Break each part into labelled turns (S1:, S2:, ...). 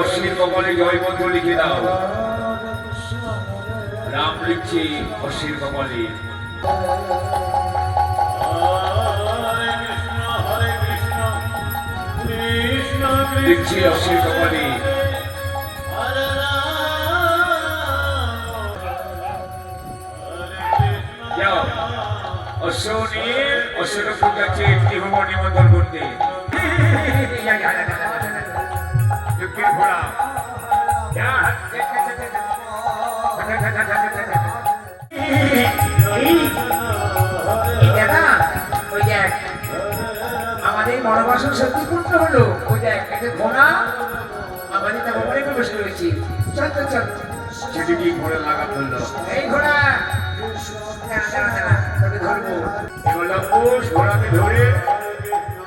S1: অশ্বির কপালে জয় মন্ত্র লিখে দাও। রাম লিখছে অশ্বির কপালে। লিখছে অশ্বির কপালে। যাও অশ্ব নিয়ে অশ্বরক্ষক যাচ্ছে গৃহব নিমন্ত্রণ করতে। যুক্তির ঘোড়া
S2: আমাদের মনোবাসন সত্যি পূর্ণ হলো। ওই দেখ ঘোড়া আমাদের তা ভবনে প্রবেশ করেছি। চল চল চল।
S1: সেদিকে ঘোড়া লাগা ধরল।
S2: এই ঘোড়া তোকে ধরবো।
S1: এবার লঙ্কুশ ঘোড়াকে ধরে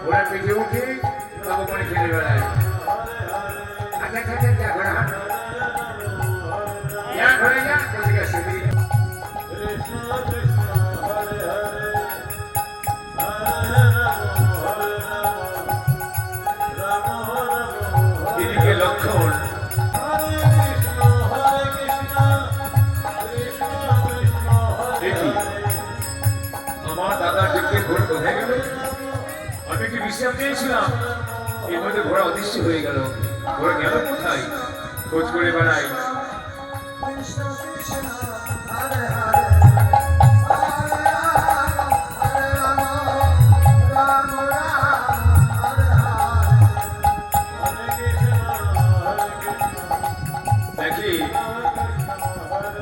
S1: ঘোড়া পেটে উঠে ভবনে খেলে বেড়ায়।
S2: আচ্ছা আচ্ছা আচ্ছা যা ঘোড়া হাঁট।
S1: যা ঘোড়া যা কোথায় গেছে? এদিকে লক্ষণ দেখি আমার দাদার দিকে ঘোড়া কোথায় গেল? আমি একটু বিশ্রাম নিয়েছিলাম, এর মধ্যে ঘোড়া অদৃশ্য হয়ে গেল। ঘোড়া গেল কোথায়? খোঁজ করে বেড়াই। দেখি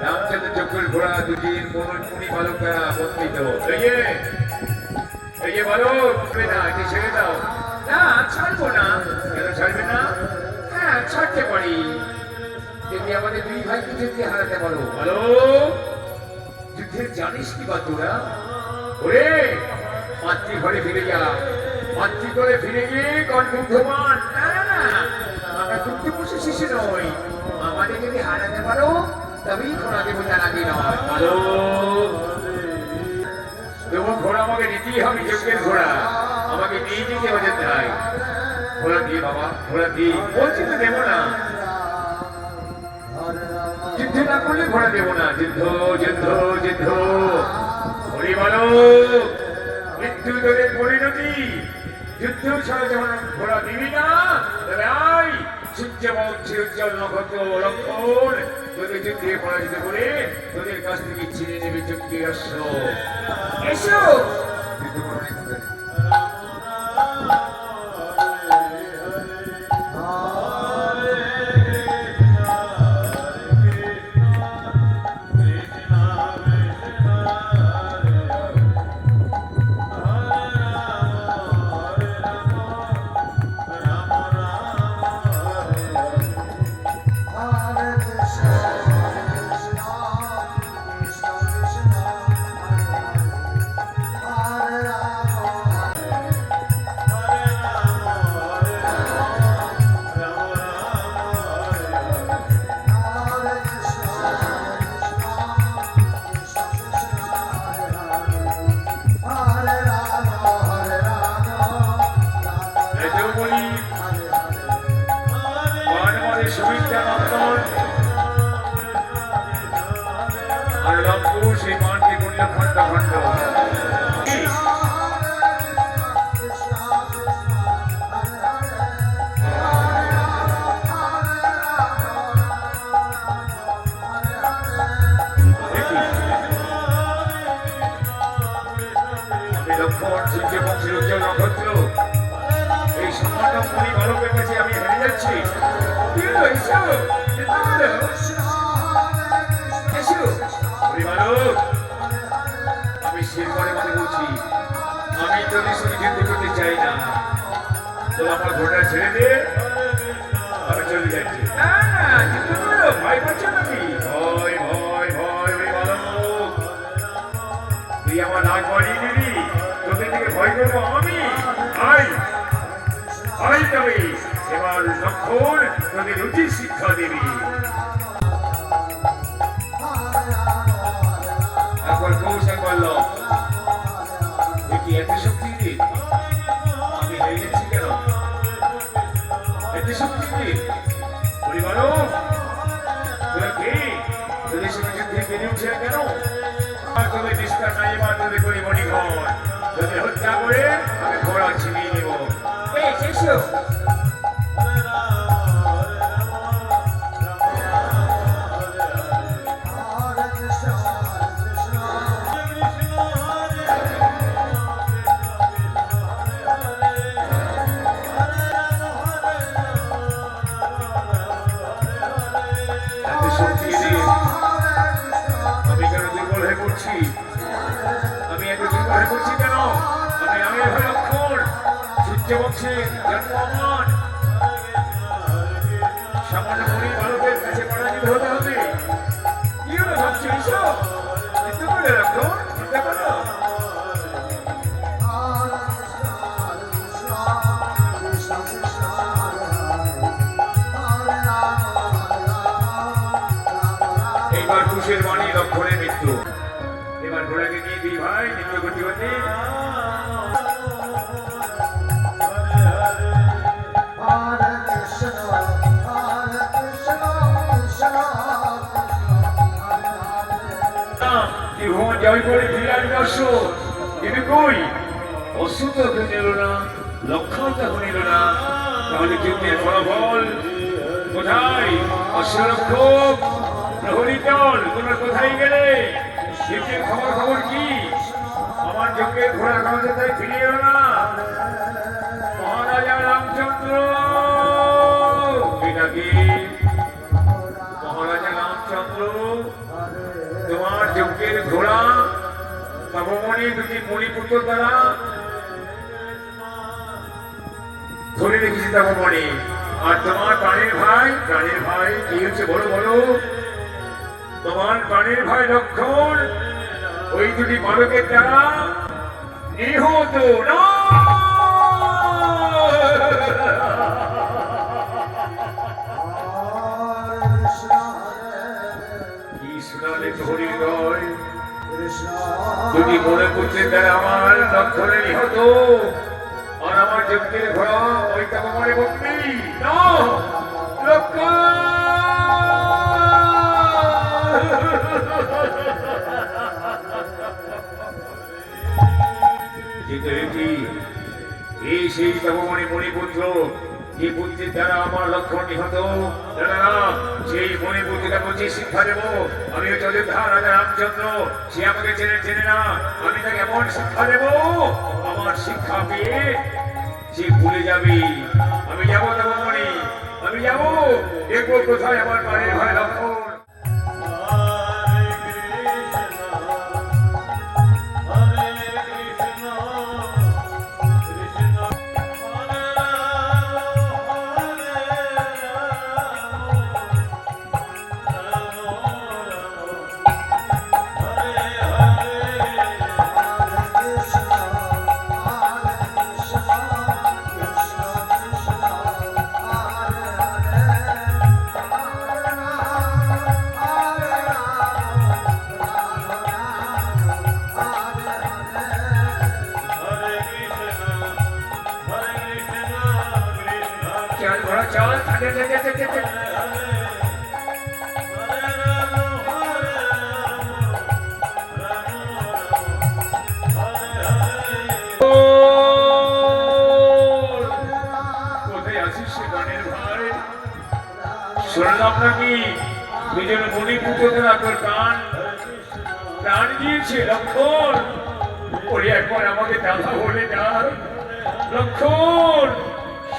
S1: রামচন্দ্র চক্রের ঘোড়া দুটির মুনি বালক দ্বারা বন্ধিত। এই যে বালক উঠবে না, এটি ছেড়ে দাও।
S2: না ছাড়বো না।
S1: কেন ছাড়বে না?
S2: হ্যাঁ ছাড়তে পারি যদি আমাদের দুই ভাইকে যুদ্ধে হারাতে বলো।
S1: বলো যুদ্ধের জানিস কি বা তোরা? ওরে মাতৃঘরে ফিরে যা, মাতৃঘরে ফিরে গিয়ে কণ্ঠমান।
S2: না না না আমরা যুদ্ধে বসে শিশু নই। আমাদের যদি হারাতে পারো তবেই ঘোড়া দেবো, তার আগে নয়।
S1: ভালো তোমার ঘোড়া আমাকে নিতেই হবে। যজ্ঞের ঘোড়া আমাকে নিয়ে যেতে হবে। তাই ঘোড়া দিয়ে বাবা, ঘোড়া দিয়ে বলছি তো দেবো না। যুদ্ধ না করলে ঘোড়া দেবো না। যুদ্ধ যুদ্ধ যুদ্ধ হরি বলো মৃত্যু তোদের পরিণতি। যুদ্ধ ছাড়া যখন ঘোড়া দিবি না তবে আই সূর্যবংশী উজ্জ্বল নক্ষত্র লক্ষণ তোদের যুদ্ধে পরাজিত করে তোদের কাছ থেকে ছিনে নেবে যজ্ঞের অশ্ব।
S2: এসো
S1: আর লঙ্কুশ সেই মানকে করল খণ্ড খণ্ড। আমি লক্ষণ সূর্যবংশের উজ্জ্বল নক্ষত্র এই সম্মান মুনি বালকের কাছে আমি হেরে যাচ্ছি। আমি শিরগড়ে মনে বলছি আমি তোদের সঙ্গে যুদ্ধ করতে চাই না। তো আমার ঘোড়া ছেড়ে দে, আমি চলে যাচ্ছি।
S2: না না যুদ্ধ করো, ভয় পাচ্ছ নাকি?
S1: ভয় ভয় ভয় ওই বালক, তুই আমার নাক বাড়িয়ে দিবি, তোদের দিকে ভয় করবো আমি? আই আই তবে এবার লক্ষণ তোদের উচিত শিক্ষা দিবি। একবার কৌশল বলল দেখি এত শক্তি দিই আমি হেরে যাচ্ছি কেন? এত শক্তি দিই আর তুমি নিস্তার নাই, এবার তুমি করি মণিঘর, যদি হত্যা করে আমি ঘোড়া ছিনিয়ে নেব।
S2: বেশ, এসো।
S1: এত শক্তি দিয়ে আমি কেন দুর্বল হয়ে পড়ছি? আমি এত দুর্বল হয়ে পড়ছি কেন? আমি ভাই লক্ষণ, সূর্য বংশে জন্ম আমার, সামান্য গরিব বালকের কাছে পরাজিত হতে হবে। কি হলো ভাবছি এইসব? চিন্তা করে রাখো, চিন্তা করো। এইবার কুশের বাণী লক্ষণের মৃত্যু। এবার ঘোড়াকে নিয়ে দিই ভাই নিত্য গতি হতে। ত্রিভুবন জয় করে ফিরে আসবে অশ্ব, কিন্তু কই অশ্ব তো এখন এলো না, লক্ষণ তখন এলো না। তাহলে যুদ্ধের ফলাফল কোথায়? অশ্বরক্ষক প্রহরী দল তোমরা কোথায় গেলে? যুদ্ধের খবর কি? আমার যজ্ঞের ঘোড়া খাওয়াতে তাই ফিরে এলো না। মহারাজা রামচন্দ্র, এটা কি মহারাজা রামচন্দ্র? তোমার যজ্ঞের ঘোড়া তপমণি দুটি মণিপুত্র দ্বারা ধরে রেখেছি তপমণি। আর তোমার প্রাণের ভাই কি হচ্ছে বলো বলো? তোমার প্রাণের ভাই লক্ষণ ওই দুটি বালকের দ্বারা নিহত না। কি শোনালে প্রহরী হৃদয়? দুটি মনে পুত্রের দ্বারা আমার লক্ষণে নিহত, আর আমার যজ্ঞের ঘোড়া ওই তপমণি বন্দি না। লক্ষণ এই সেই তপমণি মণিপুত্র, যে পুত্রের দ্বারা আমার লক্ষণ নিহত। সেই মণিপুত্রকে বলছি শিক্ষা দেবো। আমি হচ্ছে অযোধ্যা রাজা রামচন্দ্র, সে আমাকে চেনে না, আমি তাকে এমন শিক্ষা দেবো, আমার শিক্ষা পেয়ে সে ভুলে যাবে। আমি যাবো তপমণি, আমি যাবো, দেখবো কোথায় আমার প্রাণের ভাই লক্ষণ। চল কোথায় আছিস সে গানের ভাই? শুনলাম নাকি দুজন মণিপুত্ররা তোর প্রাণ দিয়েছে। লক্ষণ ওরে একবার আমাকে দেখা বলে যার। লক্ষণ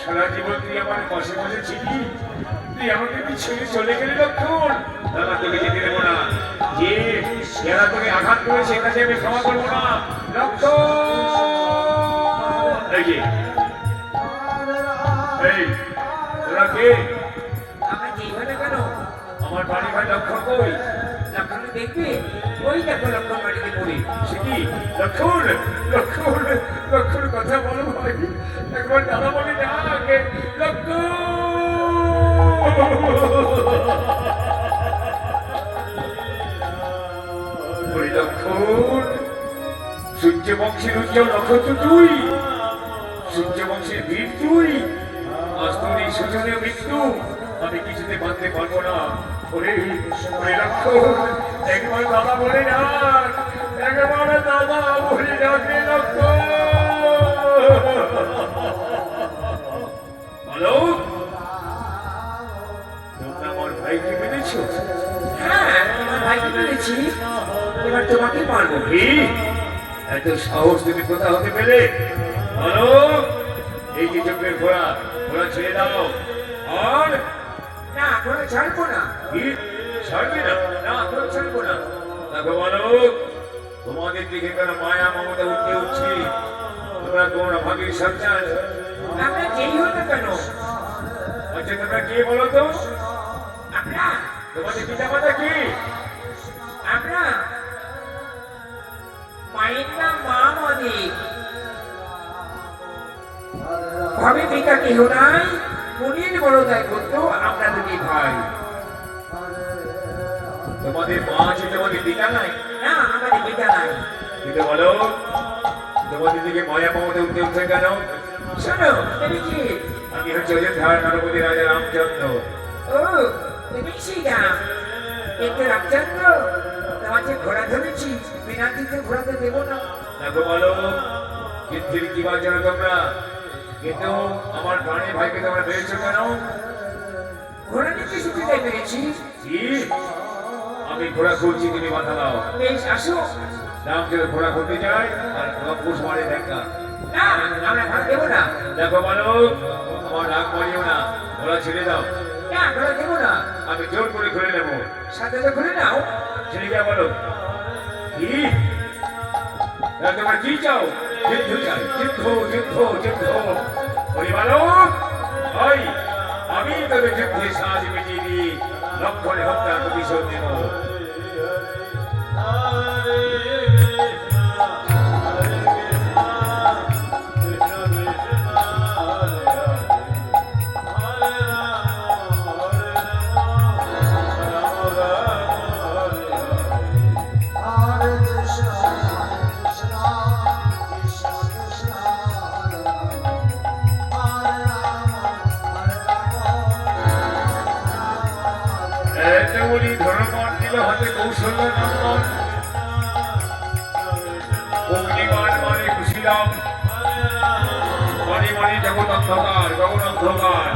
S1: সারা জীবন তুই আমার পাশে ছিলি, তুই আমাকে কি ছেড়ে চলে গেলি? লক্ষণ দাদা তোকে যেতে দেবো না, যে যারা তোকে আঘাত করেছে কাছে আমি ক্ষমা করবো না। লক্ষণ এই তোরা কে?
S2: আমরা যেভাবে কেন
S1: আমার বাড়ি ভাই লক্ষণ কই?
S2: লক্ষণ দেখবে, ওই দেখো লক্ষণ বাড়িতে পড়ে।
S1: সে কি লক্ষণ? লক্ষণ লক্ষণ কথা বলো ভাই, একবার দাদা বলে না আগে। লক্ষণ সূর্য বংশের উজ্জ্বল নক্ষত্র তুই, সূর্য বংশের বীর তুই, আজ তোর এই শোচনীয় মৃত্যু আমি কিছুতে মানতে পারবো না। ওরে লক্ষণ একবার দাদা বলে না, মা বলে ডাকে লক্ষ্য। বলো, তোমরা আমার ভাইকে পেরেছো?
S2: হ্যাঁ, তোমার ভাইকে পেরেছি, এবার তোমাকে মারবো।
S1: কি এত সাহস তুমি কোথা হতে পেলে? বলো, এই যে চোখের ঘোড়া, ঘোড়া ছেড়ে দাও। আর
S2: না, ঘোড়া ছাড়বো না।
S1: কি ছাড়বে না? না, ঘোড়া ছাড়বো না। দেখো বলো, তোমাদের দিকে কেন মায়া মমতা উঠতে উঠছে? তোমরা তোমরা ভাগের সন্তান।
S2: আমরা যেই হতো কেন,
S1: আচ্ছা তোমরা কে বলো তো?
S2: আমরা
S1: তোমাদের পিতা মাতা কি?
S2: আমরা মায়ের নাম মা মদি। ভাবে পিতা কেহ নাই, মুনির বড় দায় করতো, আমরা দুটি ভাই।
S1: তোমাদের মা আছে, তোমাদের পিতা নাই?
S2: না, আমাদের পিতা নাই।
S1: কিন্তু বলো, তোমাদের দিকে মায়া মমতা উঠতে উঠছে কেন?
S2: শোনো, তুমি কি?
S1: আমি হচ্ছে অযোধ্যার নরপতি রাজা রামচন্দ্র।
S2: ও, তুমি সেই রাম। কিন্তু রামচন্দ্র, তোমার যে ঘোড়া ধরেছি, বিনা দিতে ঘোড়াতে দেবো না।
S1: দেখো বলো, কিন্তু কি বাজছো তোমরা? কিন্তু আমার প্রাণী ভাইকে তোমরা পেয়েছো কেন?
S2: ঘোড়া নিতে সুবিধায় পেরেছি।
S1: কি? আমি ঘোড়া খুলছি, তুমি মাথা দাও।
S2: বেশ, আসো।
S1: রামচন্দ্র ঘোড়া খুলতে যায় আর পুষ মারে দেখা।
S2: না, আমরা ঘোড়া দেবো না।
S1: দেখো বলো, আমার রাগ মারিও না, ঘোড়া ছেড়ে দাও।
S2: না, ঘোড়া দেবো না।
S1: আমি জোর করে খুলে নেবো।
S2: সাথে তো ঘুরে নাও।
S1: ছেড়ে যা বলো। কি? তোমরা কি চাও? যুদ্ধ চাই, যুদ্ধ যুদ্ধ যুদ্ধ। বলি বলো, ওই আমি তোদের যুদ্ধে সাহায্য মিটিয়ে দিই, লক্ষণে হত্যা প্রতিশোধ নেব। এতগুলি ধর্মন দিল হাতে কৌশল্য নন্দন, অগ্নিবাণ মানে কুশীলম, মানে মানে জগৎ অন্ধকার, গগন অন্ধকার।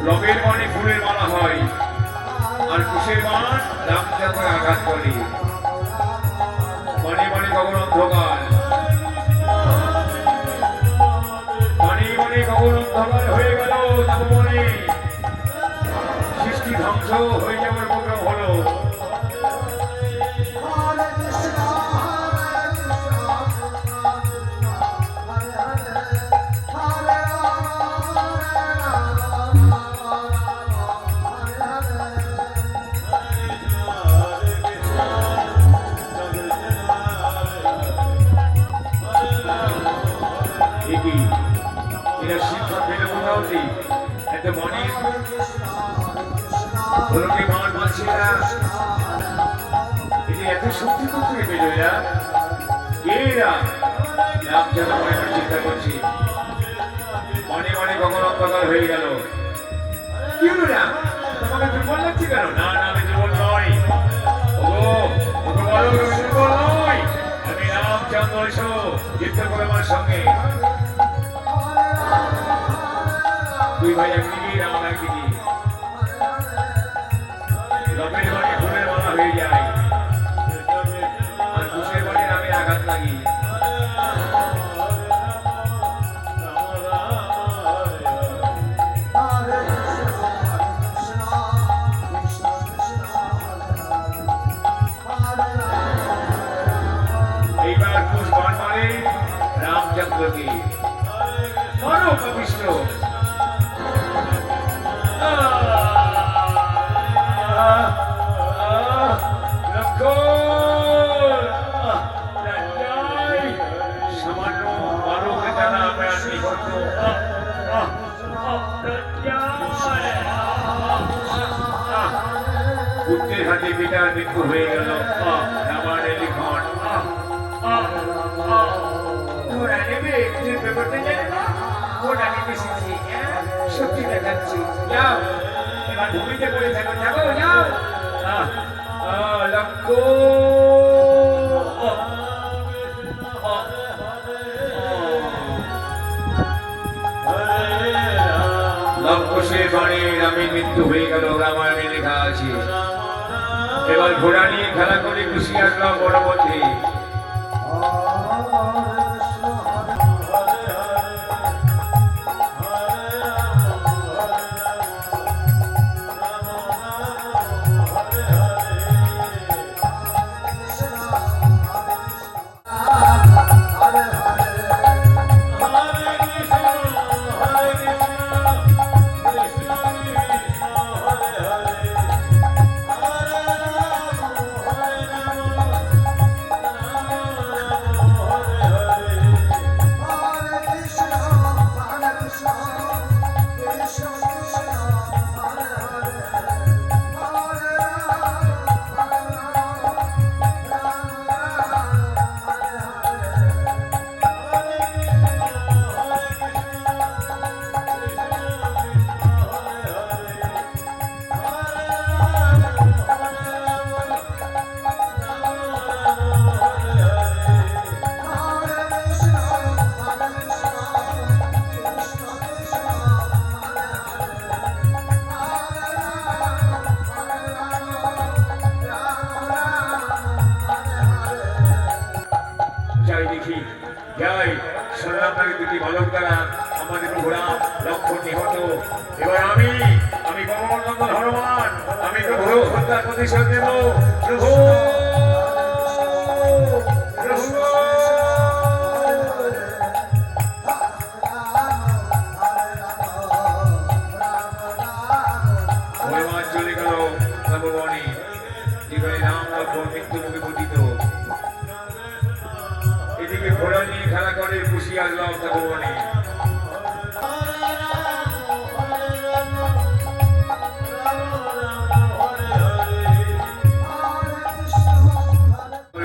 S1: লবের মানে ফুলের মালা হয়, আর কুশের মান রামচন্দ্র আঘাত করে। মানে মানে গগন অন্ধকার, মানে মানে গগন অন্ধকার হয়ে গেল। তপমনে সৃষ্টি ধ্বংস হয়ে যাওয়ার উপক্রম হলো। এটি এরা শিক্ষা পেলে কোথাও নেই। এত মনের ধরকে মান মানছে না, এটি এত শক্তি কোথায় পেল এরা? কে এরা? নাম যেন মনে মনে চিন্তা করছি। মনে মনে কখন অন্ধকার হয়ে গেল। কি হলো না? তোমাকে দুর্বল লাগছে কেন? না না, আমি দুর্বল নই। ওগো, ওগো বলো, আমি দুর্বল নই। আমি রামচন্দ্র, এসো যুদ্ধ করো আমার সঙ্গে। দুই ভাই একদিকে, রাম একদিকে। লবের বাড়ি ফুলের মালা হয়ে যায়, আর কুশের বাড়ি রামের আঘাত লাগি। এইবার কুশ বাণ মারে রামচন্দ্রকে। মারো কপিষ্ঠ। সামান্য বারোকে জানা আমরা নিহত। পুত্রের হাতে পিতার মৃত্যু হয়ে গেল। আমার লিখন
S2: ঘোড়া নেবে, যুদ্ধ করতে জানে না। ঘোড়া নিতে শিখছি, শক্তি দেখাচ্ছি। যাও,
S1: এবার ভূমিতে পড়ে থাকো, যাবো, যাও। লক্ষ্য লক্ষ্য সে বাণীর আমি মৃত্যু হয়ে গেল রামায়ণে লেখা আছে। এবার ঘোড়া নিয়ে খেলা করে খুশি আসলাম বড় মধ্যে। যাই দেখি, যাই শুনলাম নাকি দুটি বালক দ্বারা আমাদের ঘোড়া লক্ষ্য নিহত। এবার আমি পবনন্দন হনুমান, আমি প্রভু হত্যার প্রতিশোধ নেব। প্রভু প্রভু হনুমান চলে গেল নববনে, যেখানে রাম লক্ষ্মণ মৃত্যু মুখে পতিত। এদিকে ঘোড়া নিয়ে খেলা করে খুশি আসলাম তপবনে।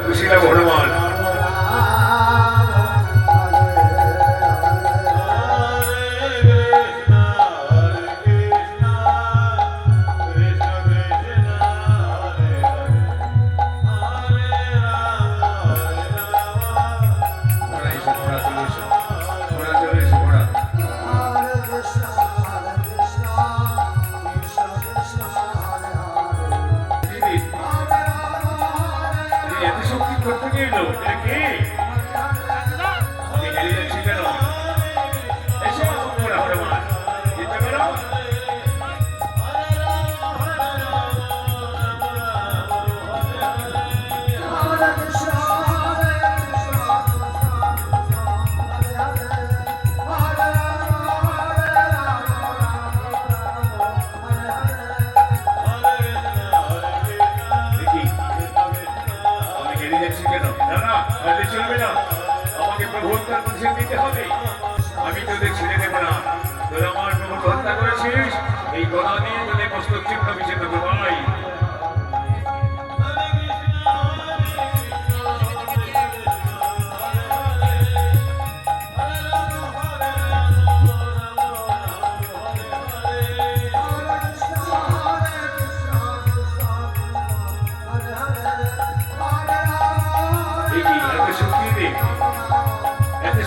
S1: খুশি লাভ হনুমান। আমি তোদের ছেড়ে দেব না। তোরা আমার প্রভু হত্যা করেছিস, এই গলা দিয়ে তোদের মস্তক চিহ্ন বিচ্ছিন্ন করবো।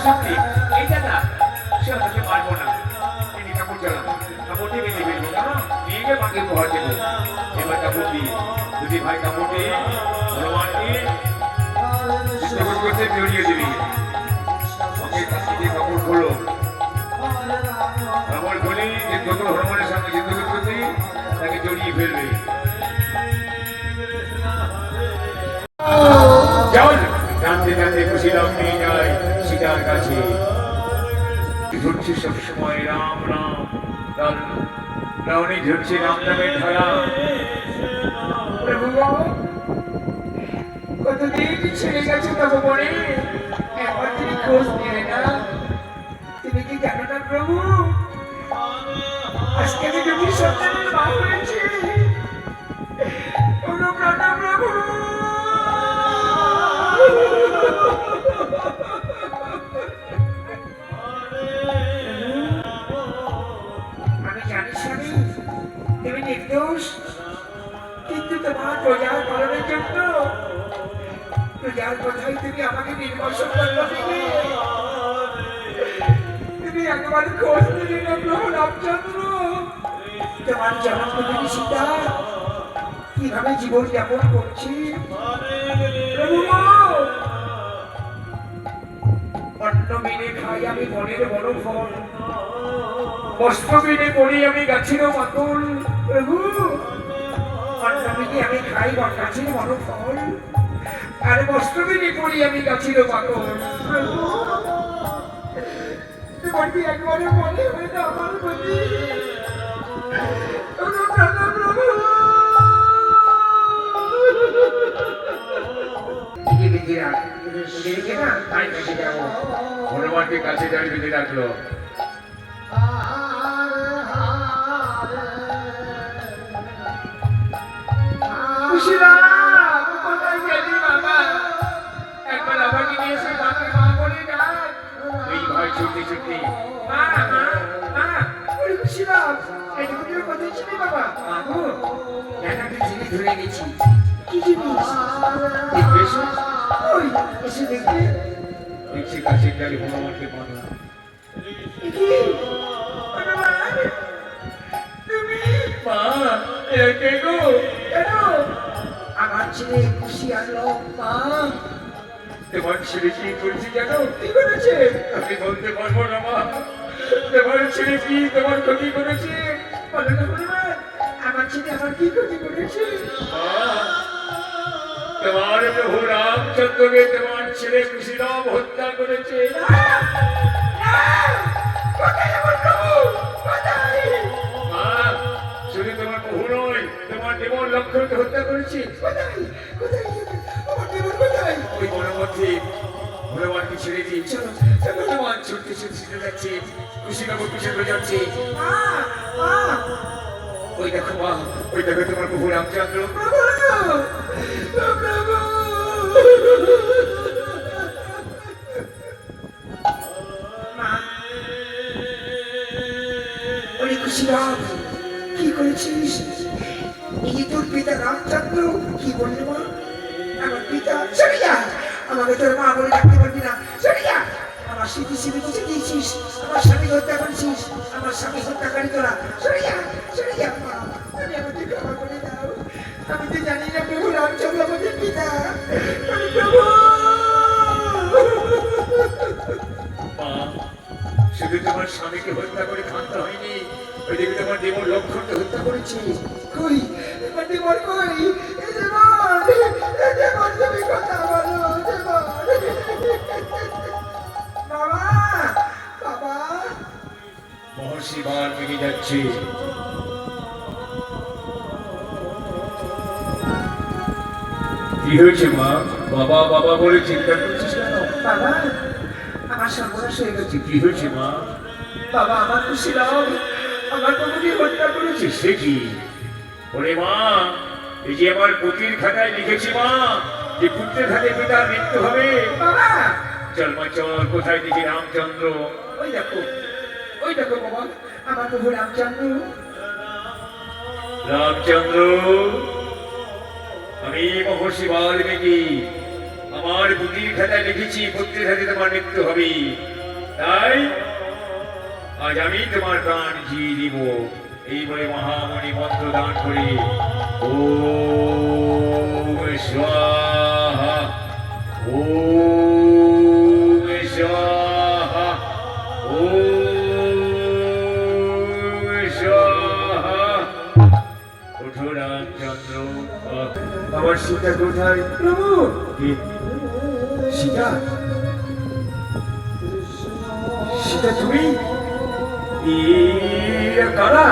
S1: শক্তি এইটা না, সে আমাকে মারবো না। তিনি কাপড় চালাবো, কাপড়টি বেঁধে ফেলবো, কারণ নিয়ে গিয়ে মাকে উপহার দেবো। এবার কাপড় দিয়ে দুটি ভাই কাপড় দিয়ে হনুমানকে করতে জড়িয়ে দিবি। আমাকে কাছে দিয়ে কাপড় খোলো, কাপড় খুলে যে যত হনুমানের সঙ্গে যুদ্ধ করতে তাকে জড়িয়ে ফেলবে। চল টানতে টানতে খুশি রাম নিয়ে যায় সীতার কাছে। ঝুলছে সবসময় রাম রাম, রাবণী ঝুলছে রাম নামের ধারা। প্রভু কতদিন ছেড়ে গেছে তবু মনে একবার তুমি খোঁজ নিলে না। তুমি কি জানো না প্রভু, আজকে আমি দুটি সন্তানের মা হয়েছি। প্রভু আমি জানি স্বামী, তুমি
S2: মানুষ, কিন্তু তোমার প্রজার পালনের জন্য প্রজার কথাই তুমি আমাকে নির্বাসন করবে। তুমি একবার খোঁজ নিলে না প্রভু রামচন্দ্র, তোমার জনপ্রতিনিধি সীতা কিভাবে জীবন যাপন করছি। প্রভু অন্ন বিনে খাই আমি বনের বড় ফল, বস্ত্র বিনে পড়ি আমি গাছের মাতল। প্রভু অন্ন বিনে আমি খাই গাছের বড় ফল, আর বস্ত্র বিনে পড়ি আমি গাছের মাতল। প্রভু তোমার কি একবারে মনে হয় না আমার প্রতি?
S1: হনুমানকে কাছে দাঁড়িয়ে বেঁধে রাখলো।
S2: একবার আমাকে নিয়ে এসে মাকে মা বলে ডাক।
S1: এই ভয় ছুটতে ছুটতে
S2: মা মা মা ওরে খুশিরাম, এই দুটোর কথা ছিল বাবা। মাগো একটা জিনিস ধরে গেছি। কি জিনিস? দেখবে এসো। ওই এসে দেখবে।
S1: দেখছি কাছে দাঁড়িয়ে হনুমানকে বাঁধা।
S2: কি হনুমান, তুমি?
S1: মা এরা কে গো?
S2: কেন আমার ছেলে খুশি আনলো? মা
S1: তোমার ছেলে কি করেছে জানো?
S2: কি করেছে?
S1: আমি বলতে পারবো না মা। তোমার ছেলে কি তোমার ক্ষতি করেছে?
S2: বলো না হনুমান, আমার ছেলে আমার কি ক্ষতি করেছে?
S1: মা, তোমার প্রভু রামচন্দ্রকে তোমার ছেলে কুশীরাম হত্যা করেছে।
S2: কোথায় আমার প্রভু? কোথায়?
S1: মা, শুধু তোমার প্রভু নয়, তোমার দেবর লক্ষ্মণকে হত্যা করেছে।
S2: কোথায়? কোথায়? আমার দেবর কোথায়?
S1: ওই বনমধ্যে হনুমানকে ছেড়ে দিয়ে
S2: চলো,
S1: হনুমান ছুটতে ছুটতে ছুটে যাচ্ছে, কুশীরাম পিছনে হয়ে যাচ্ছে।
S2: মা মা
S1: ওই দেখো মা, ওই দেখো তোমার প্রভু রামচন্দ্র।
S2: প্রভু প্রভু মা ওরে খুশিরাম, কি করেছিস? এই তোর পিতা রামচন্দ্র কি বললি মা? আমার পিতা সরে যা, আমাকে তোর মা বলে ডাকতে পারবি না। সরে যা, আমার স্মৃতি স্মৃতি বুঝে দিয়েছিস, আমার স্বামী হত্যা করেছিস, আমার স্বামী হত্যাকারী তোরা। সরে যা, সরে যা মা, আমি আমাকে ক্ষমা করে দাও। আমি তো জানি না প্রভু রামচন্দ্র আমাদের পিতা। আমি প্রভু
S1: মা, শুধু তোমার স্বামীকে হত্যা করে ক্ষান্ত হয়নি, ওই দেখে তোমার দেবর লক্ষ্মণকে হত্যা করেছে।
S2: কই আমার দেবর কই? এ দেবর, এ দেবর তুমি কথা বলো দেবর। বাবা বাবা
S1: মহর্ষি বার মিলে যাচ্ছে। কি হয়েছে মা? বাবা বাবা বলে চিন্তা করছিস কেন?
S2: বাবা আমার সর্বনাশ হয়ে গেছে।
S1: কি হয়েছে মা?
S2: বাবা আমার খুশিরাম আমার প্রভুকে হত্যা করেছে।
S1: সে কি? ওরে মা, এই যে আমার পুঁথির খাতায় লিখেছি মা, যে পুত্রের হাতে পিতার মৃত্যু হবে।
S2: বাবা
S1: চল মা চল, কোথায় দেখি রামচন্দ্র?
S2: ওই দেখো, ওই দেখো বাবা আমার প্রভু রামচন্দ্র।
S1: রামচন্দ্র, আমি মহর্ষি বাল্মীকি, আমার পুঁথির খাতায় লিখেছি পুত্রের হাতে তোমার মৃত্যু হবে। তাই আজ আমি তোমার প্রাণ জিয়ে দিব। এই বলে মহামণি মন্ত্র দান করে ওম স্বাহা, ওম স্বাহা, ওম স্বাহা। ওঠো রামচন্দ্র। আমার সীতা কোথায়?
S2: প্রভু
S1: কি?
S2: সীতা, সীতা তুমি?
S1: এরা কারা?